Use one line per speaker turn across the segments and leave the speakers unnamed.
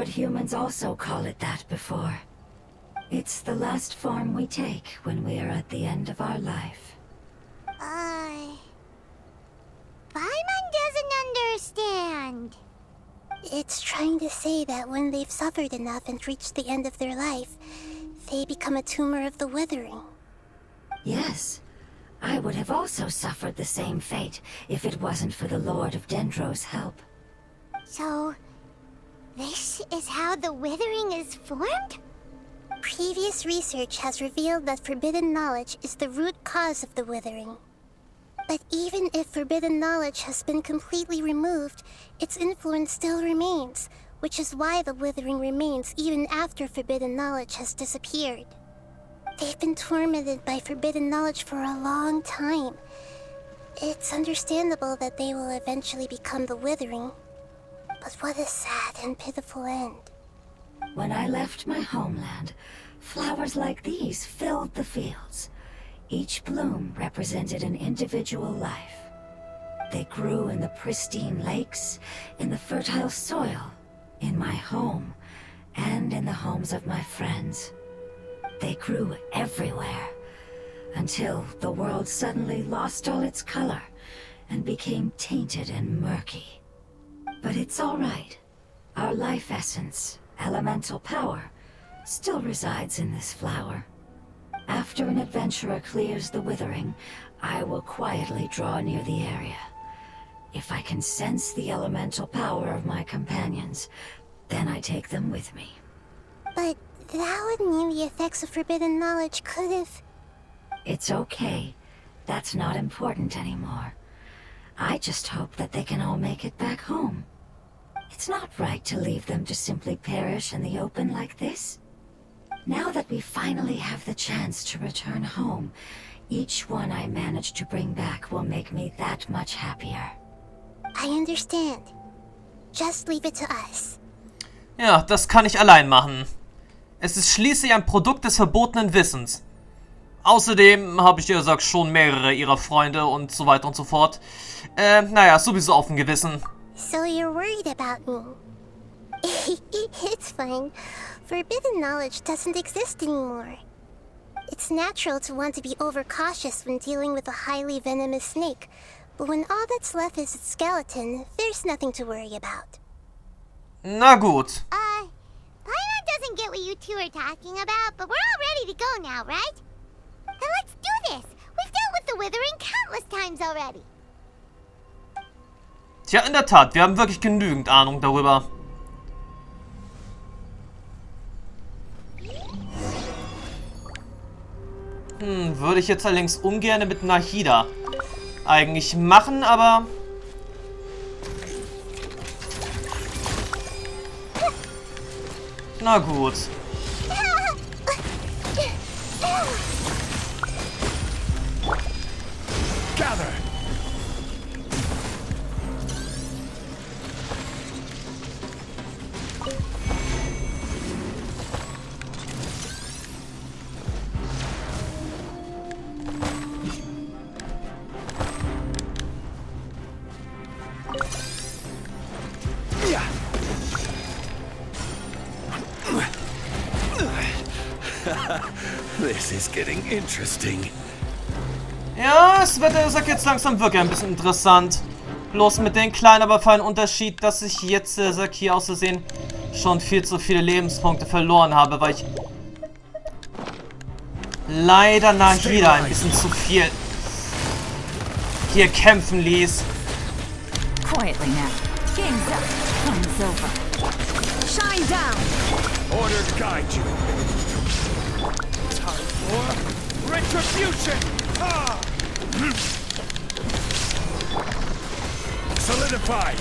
heard humans also call it that before. It's the last form we take when we are at the end of our life.
Paimon doesn't understand. It's trying to say that when they've suffered enough and reached the end of their life, they become a tumor of the withering.
Yes. I would have also suffered the same fate if it wasn't for the Lord of Dendro's help.
So, this is how the withering is formed? Previous research has revealed that forbidden knowledge is the root cause of the withering. But even if forbidden knowledge has been completely removed, its influence still remains, which is why the withering remains even after forbidden knowledge has disappeared. They've been tormented by forbidden knowledge for a long time. It's understandable that they will eventually become the withering. But what a sad and pitiful end.
When I left my homeland, flowers like these filled the fields. Each bloom represented an individual life. They grew in the pristine lakes, in the fertile soil, in my home, and in the homes of my friends. They grew everywhere, until the world suddenly lost all its color and became tainted and murky. But it's all right. Our life essence, elemental power, still resides in this flower. After an adventurer clears the withering, I will quietly draw near the area. If I can sense the elemental power of my companions, then I take them with me.
But that would mean the effects of forbidden knowledge could have...
It's okay. That's not important anymore. I just hope that they can all make it back home. It's not right to leave them to simply perish in the open like this. Now that we finally have the chance to return home, each one I manage to bring back will make me that much happier.
I understand. Just leave it to us.
Ja, das kann ich allein machen. Es ist schließlich ein Produkt des verbotenen Wissens. Außerdem habe ich, ja gesagt, schon mehrere ihrer Freunde und so weiter und so fort. Naja, sowieso auf dem Gewissen.
So you're worried about me? It's fine. Forbidden knowledge doesn't exist anymore. It's natural to want to be overcautious when dealing with a highly venomous snake, but when all that's left is its skeleton, there's nothing to worry about.
Na gut.
Paimon doesn't get what you two are talking about, but we're all ready to go now, right? Then let's do this! We've dealt with the withering countless times already.
Tja, in der Tat, wir haben wirklich genügend Ahnung darüber. Würde ich jetzt allerdings ungern mit Nahida eigentlich machen, aber... Na gut.
Gather. This is getting interesting.
Ja, es wird jetzt langsam wirklich ein bisschen interessant. Bloß mit dem kleinen, aber feinen Unterschied, dass ich jetzt hier aus Versehen schon viel zu viele Lebenspunkte verloren habe, weil ich leider Nahida ein bisschen zu viel hier kämpfen ließ.
Quietly now. Game's up. Time's over. Shine down.
Order guide you. Time for retribution. Ah! Solidify.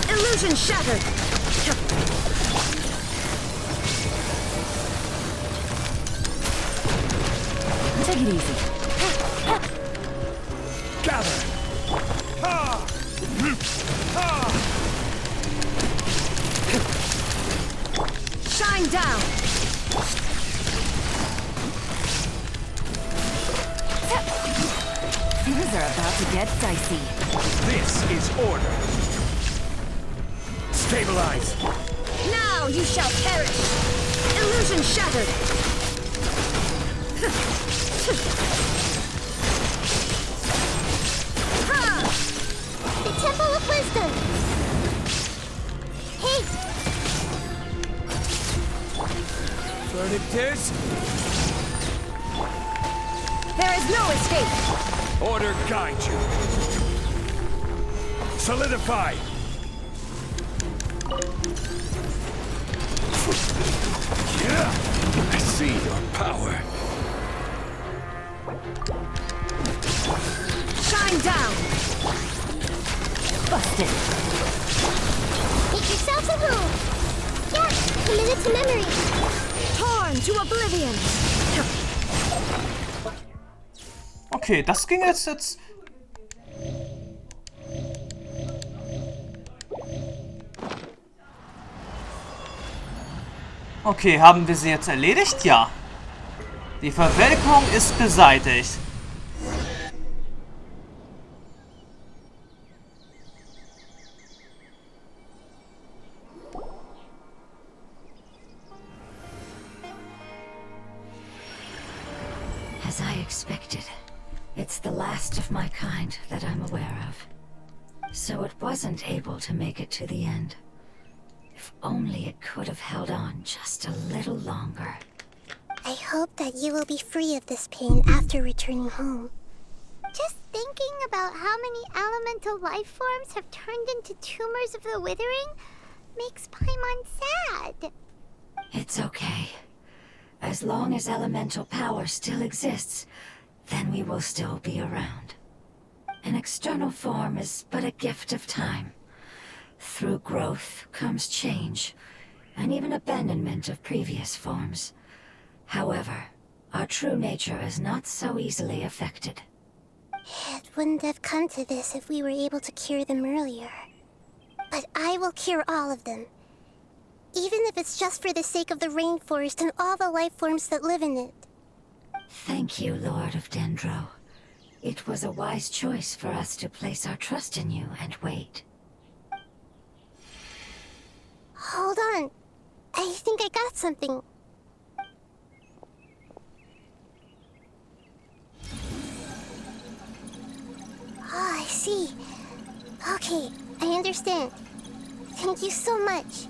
Illusion shattered. Take it easy.
Gather. Ah! Ah!
Shine down. Things are about to get dicey.
This is order. Stabilize.
Now you shall perish. Illusion shattered.
The Temple of Wisdom! Hey!
Verdict is
There is no escape.
order guide you. Solidify. Yeah, I see your power.
Shine down. Busted.
Make yourselves a home! Yeah, committed to memory!
Torn to oblivion.
Okay, das ging jetzt... Okay, haben wir sie jetzt erledigt? Ja. Die Verwelkung ist beseitigt.
As I expected, it's the last of my kind that I'm aware of. So it wasn't able to make it to the end. If only it could have held on just a little longer.
I hope that you will be free of this pain after returning home. Just thinking about how many elemental life forms have turned into tumors of the withering makes Paimon sad.
It's okay. As long as elemental power still exists, then we will still be around. An external form is but a gift of time. Through growth comes change, and even abandonment of previous forms. However, our true nature is not so easily affected.
It wouldn't have come to this if we were able to cure them earlier. But I will cure all of them. Even if it's just for the sake of the rainforest and all the life forms that live in it.
Thank you, Lord of Dendro. It was a wise choice for us to place our trust in you and wait.
Hold on. I think I got something. Oh, I see. Okay, I understand. Thank you so much.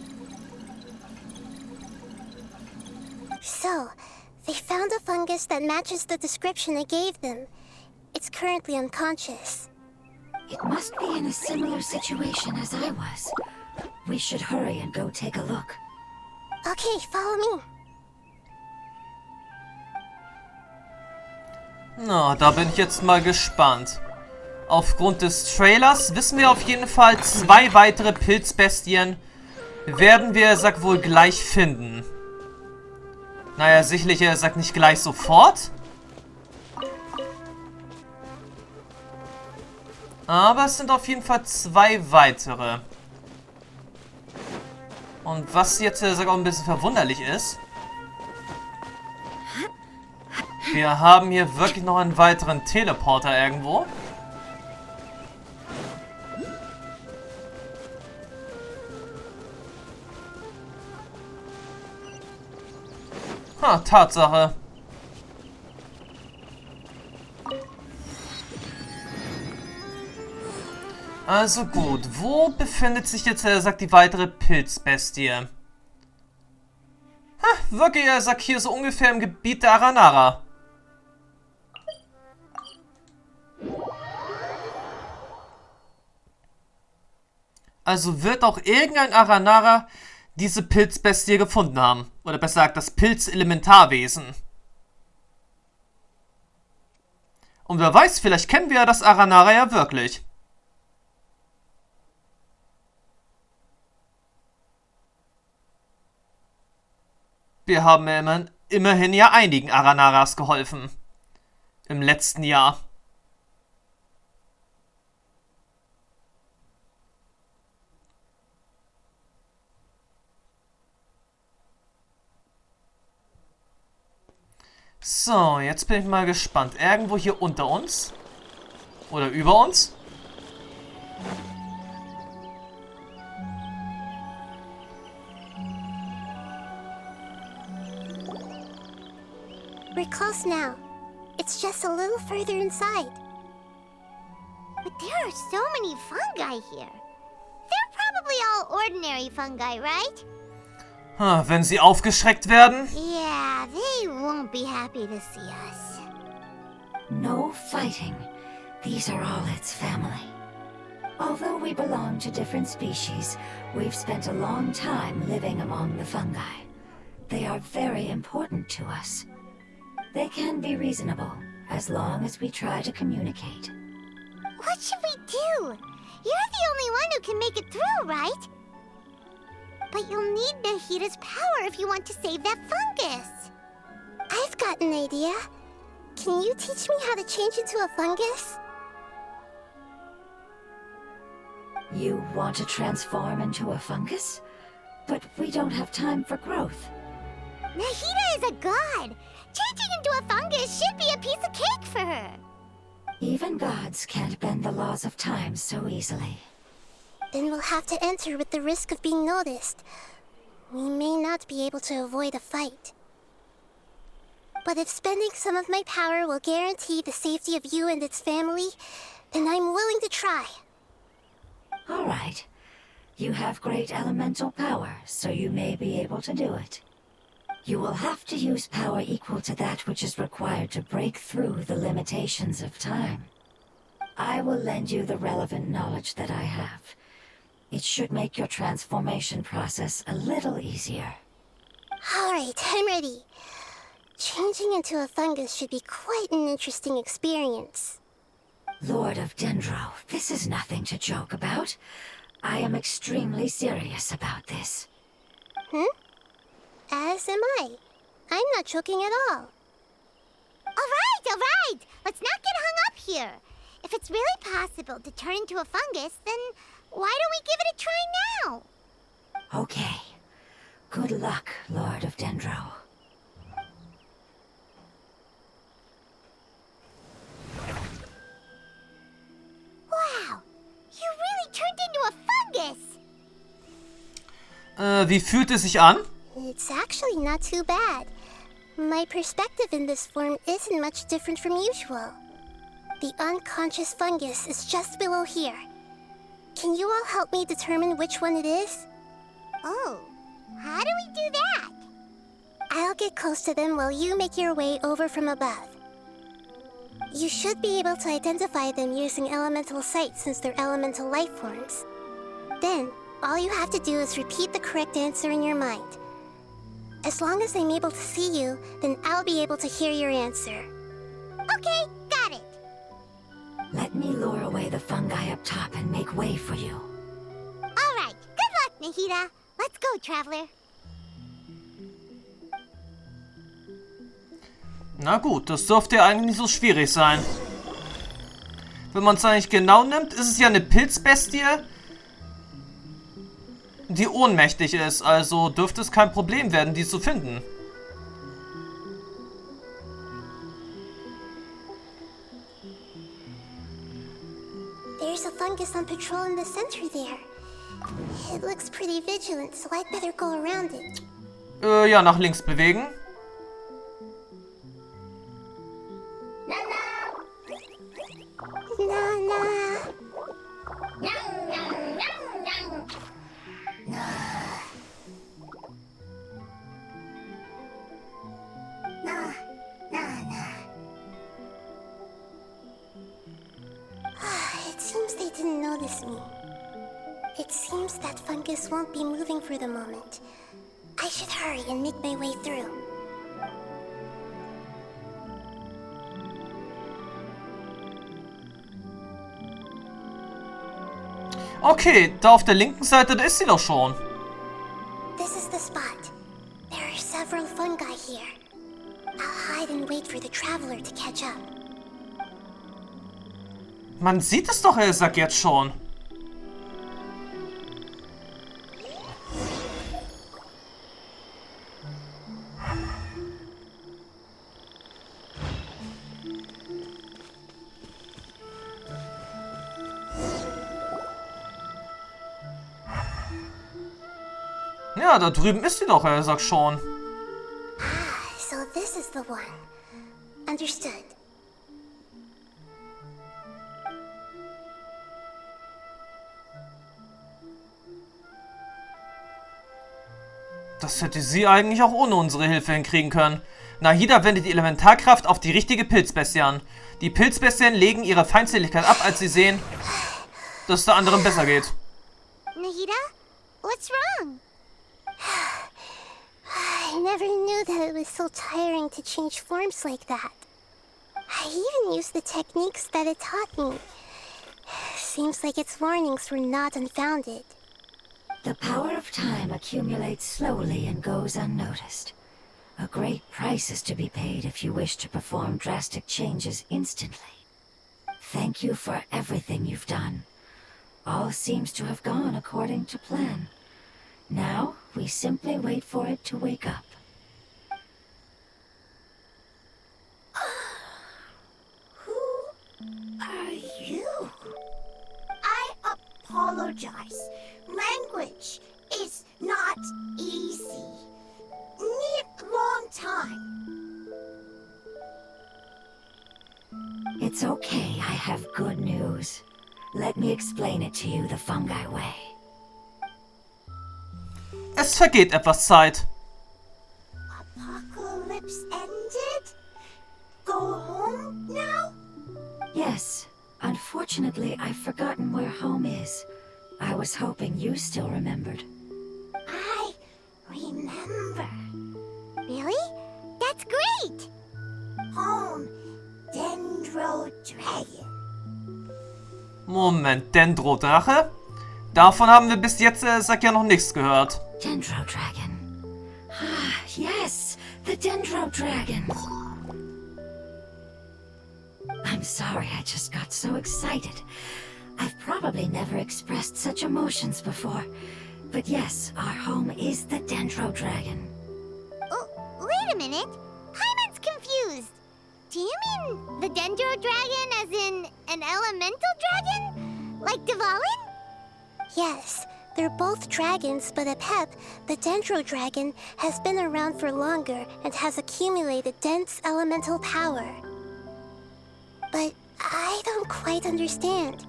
So, they found a fungus that matches the description I gave them. It's currently unconscious.
It must be in a similar situation as I was. We should hurry and go take a look.
Okay, follow me.
Na, da bin ich jetzt mal gespannt. Aufgrund des Trailers wissen wir auf jeden Fall, 2 weitere Pilzbestien werden wir, sag wohl, gleich finden. Naja, sicherlich, er sagt nicht gleich sofort. Aber es sind auf jeden Fall 2 weitere. Und was jetzt auch ein bisschen verwunderlich ist, wir haben hier wirklich noch einen weiteren Teleporter irgendwo. Ha, Tatsache. Also gut, wo befindet sich jetzt, sagt die weitere Pilzbestie? Ha, wirklich, er sagt hier so ungefähr im Gebiet der Aranara. Also wird auch irgendein Aranara diese Pilzbestie gefunden haben. Oder besser gesagt, das Pilz-Elementarwesen. Und wer weiß, vielleicht kennen wir ja das Aranara ja wirklich. Wir haben immerhin ja einigen Aranaras geholfen. Im letzten Jahr. So, jetzt bin ich mal gespannt. Irgendwo hier unter uns? Oder über uns?
We're close now. It's just a little further inside.
But there are so many fungi here. They're probably all ordinary fungi, right?
Wenn sie aufgeschreckt werden?
Yeah, they won't be happy to see us.
No fighting. These are all its family. Although we belong to different species, we've spent a long time living among the fungi. They are very important to us. They can be reasonable, as long as we try to communicate.
What should we do? You're the only one who can make it through, right? But you'll need Nahida's power if you want to save that fungus.
I've got an idea. Can you teach me how to change into a fungus?
You want to transform into a fungus? But we don't have time for growth.
Nahida is a god. Changing into a fungus should be a piece of cake for her.
Even gods can't bend the laws of time so easily.
Then we'll have to enter with the risk of being noticed. We may not be able to avoid a fight. But if spending some of my power will guarantee the safety of you and its family, then I'm willing to try.
All right. You have great elemental power, so you may be able to do it. You will have to use power equal to that which is required to break through the limitations of time. I will lend you the relevant knowledge that I have. It should make your transformation process a little easier.
All right, I'm ready. Changing into a fungus should be quite an interesting experience.
Lord of Dendro, this is nothing to joke about. I am extremely serious about this.
As am I. I'm not joking at all.
All right. Let's not get hung up here. If it's really possible to turn into a fungus, then why don't we give it a try now?
Okay. Good luck, Lord of Dendro.
Wow, you really turned into a fungus!
Wie fühlt es sich an?
It's actually not too bad. My perspective in this form isn't much different from usual. The unconscious fungus is just below here. Can you all help me determine which one it is?
Oh, how do we do that?
I'll get close to them while you make your way over from above. You should be able to identify them using elemental sight since they're elemental life forms. Then, all you have to do is repeat the correct answer in your mind. As long as I'm able to see you, then I'll be able to hear your answer.
Okay, got it.
Let me lure away the fungi up top and make way for you.
All right, good luck, Nahida. Let's go, Traveler.
Na gut, das dürfte ja eigentlich nicht so schwierig sein. Wenn man es eigentlich genau nimmt, ist es ja eine Pilzbestie, die ohnmächtig ist. Also dürfte es kein Problem werden, die zu finden.
There's a fungus on patrol in the center there. It looks pretty vigilant, so I'd better go around it.
Ja, nach links bewegen.
It seems they didn't notice me. It seems that fungus won't be moving for the moment. I should hurry and make my way through.
Okay, da auf der linken Seite, da ist sie doch schon.
This is the spot. There are several fungi here. I'll hide and wait for the traveler to catch up.
Man sieht es doch, Elsa, jetzt schon. Ja, da drüben ist sie doch, Elsa, schon.
So this is the one. Understood.
Das hätte sie eigentlich auch ohne unsere Hilfe hinkriegen können. Nahida wendet die Elementarkraft auf die richtige Pilzbestie an. Die Pilzbestien legen ihre Feindseligkeit ab, als sie sehen, dass es der anderen besser geht.
Nahida? What's wrong?
I never knew that it was so tiring to change forms like that. I even used the techniques that it taught me. Seems like its warnings were not unfounded.
The power of time accumulates slowly and goes unnoticed. A great price is to be paid if you wish to perform drastic changes instantly. Thank you for everything you've done. All seems to have gone according to plan. Now, we simply wait for it to wake up.
Who are you? I apologize. Language is not easy. Need long time.
It's okay, I have good news. Let me explain it to you the fungi way.
Es vergeht etwas Zeit.
Apocalypse ended? Go home now?
Yes, unfortunately, I've forgotten where home is. I was hoping you still remembered.
I remember. Really? That's great! Home, Dendro Dragon.
Moment, Dendro-Drache? Davon haben wir bis jetzt ja noch nichts gehört.
Dendro Dragon. Ah, yes, the Dendro Dragon. I'm sorry, I just got so excited. I've probably never expressed such emotions before. But yes, our home is the Dendro Dragon.
Oh, wait a minute. Heimat's confused. Do you mean the Dendro Dragon as in an elemental dragon? Like Dvalin?
Yes, they're both dragons, but Apep, the Dendro Dragon, has been around for longer and has accumulated dense elemental power. But I don't quite understand.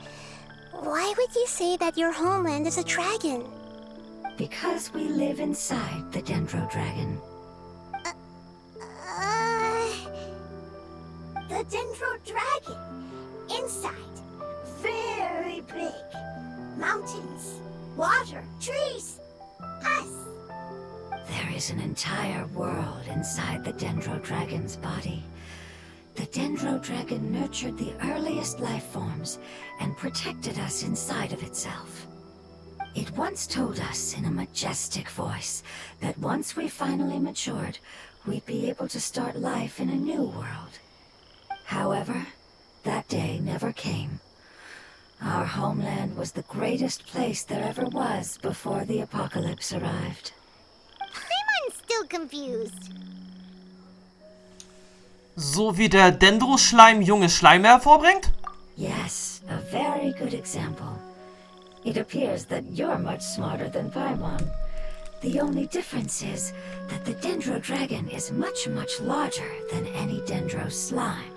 Why would you say that your homeland is a dragon?
Because we live inside the Dendro Dragon.
The Dendro Dragon. Inside. Very big. Mountains, water, trees. Us.
There is an entire world inside the Dendro Dragon's body. The Dendro Dragon nurtured the earliest life forms and protected us inside of itself. It once told us in a majestic voice that once we finally matured, we'd be able to start life in a new world. However, that day never came. Our homeland was the greatest place there ever was before the apocalypse arrived.
I'm still confused.
So wie der Dendro-Schleim junge Schleime hervorbringt?
Yes, a very good example. It appears that you're much smarter than Paimon. The only difference is that the Dendro Dragon is much, much larger than any Dendro slime.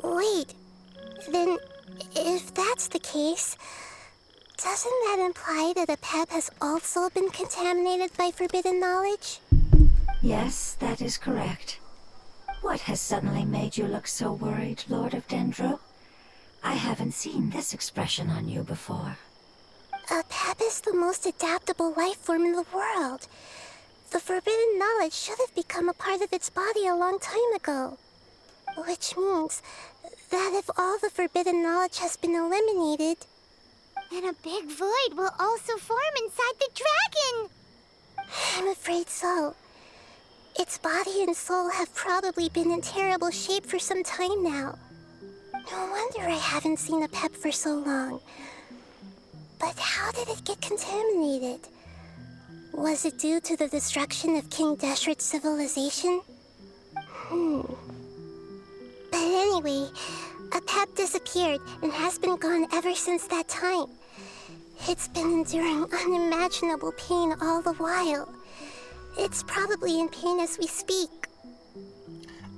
Wait, then if that's the case, doesn't that imply that Apep has also been contaminated by forbidden knowledge?
Yes, that is correct. What has suddenly made you look so worried, Lord of Dendro? I haven't seen this expression on you before.
Apep is the most adaptable life form in the world. The forbidden knowledge should have become a part of its body a long time ago. Which means that if all the forbidden knowledge has been eliminated,
then a big void will also form inside the dragon.
I'm afraid so. Its body and soul have probably been in terrible shape for some time now. No wonder I haven't seen Apep for so long. But how did it get contaminated? Was it due to the destruction of King Deshret's civilization? But anyway, Apep disappeared and has been gone ever since that time. It's been enduring unimaginable pain all the while. It's probably in pain as we speak.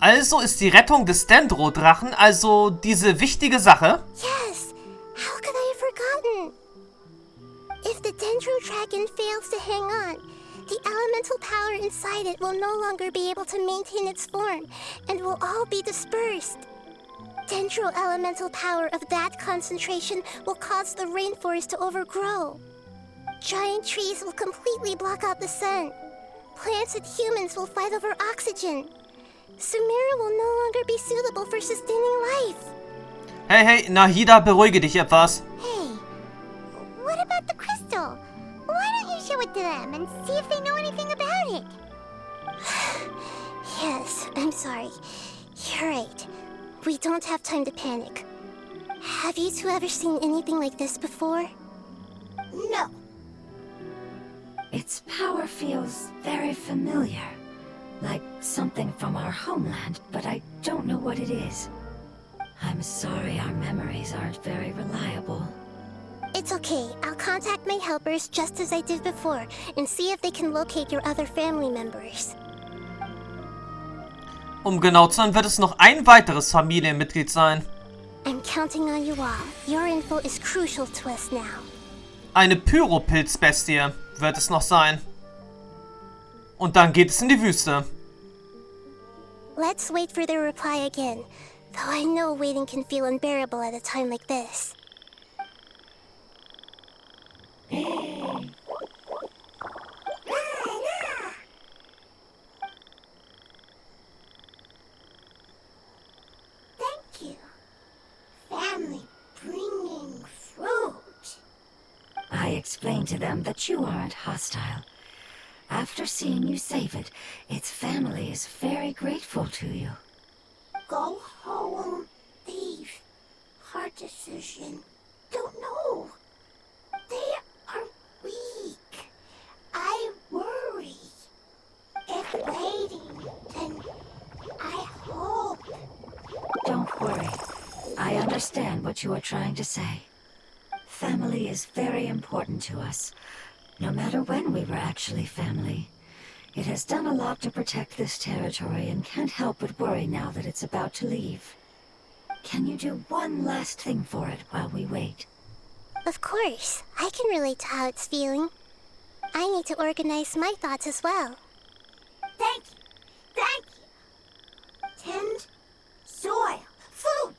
Also ist die Rettung des Dendro-Drachen also diese wichtige Sache?
Yes! How could I have forgotten? If the Dendro Dragon fails to hang on, the elemental power inside it will no longer be able to maintain its form and will all be dispersed. Dendro elemental power of that concentration will cause the rainforest to overgrow. Giant trees will completely block out the sun. Plants and humans will fight over oxygen. Sumeru will no longer be suitable for sustaining life.
Hey, Nahida, beruhige dich etwas.
Hey, what about the crystal? Why don't you show it to them and see if they know anything about it?
Yes, I'm sorry. You're right. We don't have time to panic. Have you two ever seen anything like this before?
No.
Its power feels very familiar. Like something from our homeland, but I don't know what it is. I'm sorry our memories aren't very reliable.
It's okay. I'll contact my helpers just as I did before and see if they can locate your other family members.
Um genau zu sein, wird es noch ein weiteres Familienmitglied sein.
I'm counting on you all. Your info is crucial to us now.
Eine Pyropilzbestie wird es noch sein. Und dann geht es in die Wüste.
Let's wait for their reply again, though I know waiting can feel unbearable at a time like this.
Thank you. Family bringing fruit.
I explained to them that you aren't hostile. After seeing you save it, its family is very grateful to you.
Go home, thief. Hard decision. Don't know. They are weak. I worry. If waiting, then I hope.
Don't worry. I understand what you are trying to say. Family is very important to us. No matter when we were actually family. It has done a lot to protect this territory and can't help but worry now that it's about to leave. Can you do one last thing for it while we wait?
Of course. I can relate to how it's feeling. I need to organize my thoughts as well.
Thank you. Thank you. Tend soil. Food.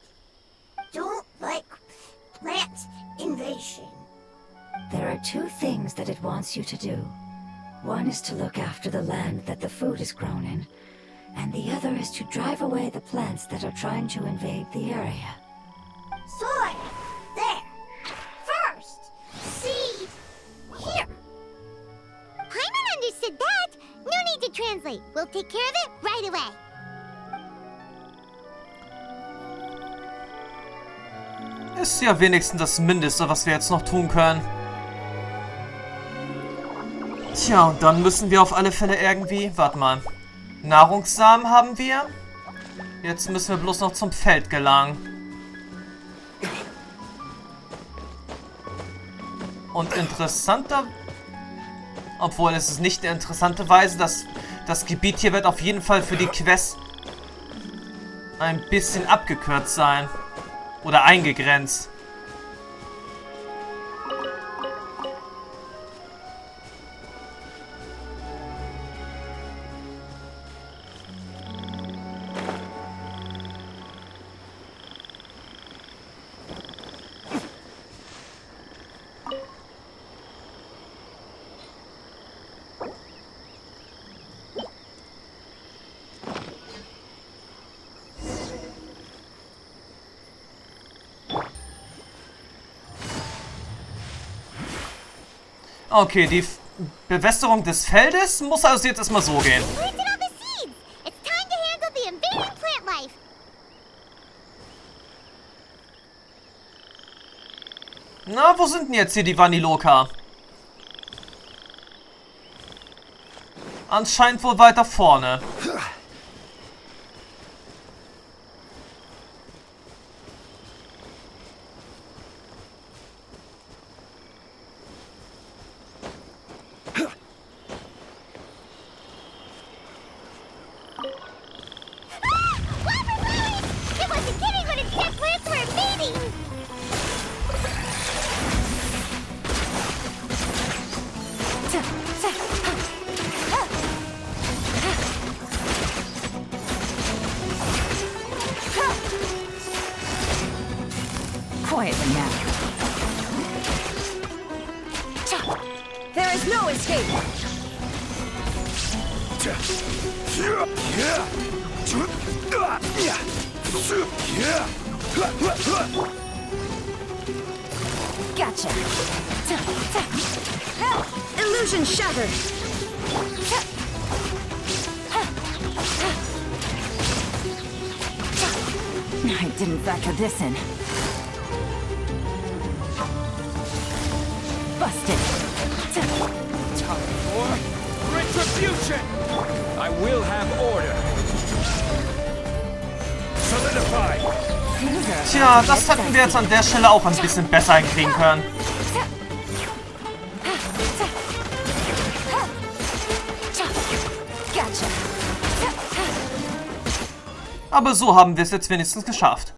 Don't like plant invasion.
There are two things that it wants you to do. One is to look after the land that the food is grown in, and the other is to drive away the plants that are trying to invade the area.
Soil. There. First. Seed. Here. Heimat understood that. No need to translate. We'll take care of it right away.
Ist ja wenigstens das Mindeste, was wir jetzt noch tun können. Tja, und dann müssen wir auf alle Fälle irgendwie... Warte mal. Nahrungssamen haben wir. Jetzt müssen wir bloß noch zum Feld gelangen. Und interessanter... Obwohl, es ist nicht eine interessante Weise, dass das Gebiet hier wird auf jeden Fall für die Quest ein bisschen abgekürzt sein. Oder eingegrenzt. Okay, die Bewässerung des Feldes muss also jetzt erstmal so gehen.
Planted all the seeds. It's time to handle the invading plant life.
Na, wo sind denn jetzt hier die Vaniloka? Anscheinend wohl weiter vorne.
Quietly now. There is no escape. Gotcha. Illusion shattered. I didn't factor this in. Busted.
Time for retribution! I will have order. Solidify!
Tja, das hätten wir jetzt an der Stelle auch ein bisschen besser hinkriegen können. Aber so haben wir es jetzt wenigstens geschafft.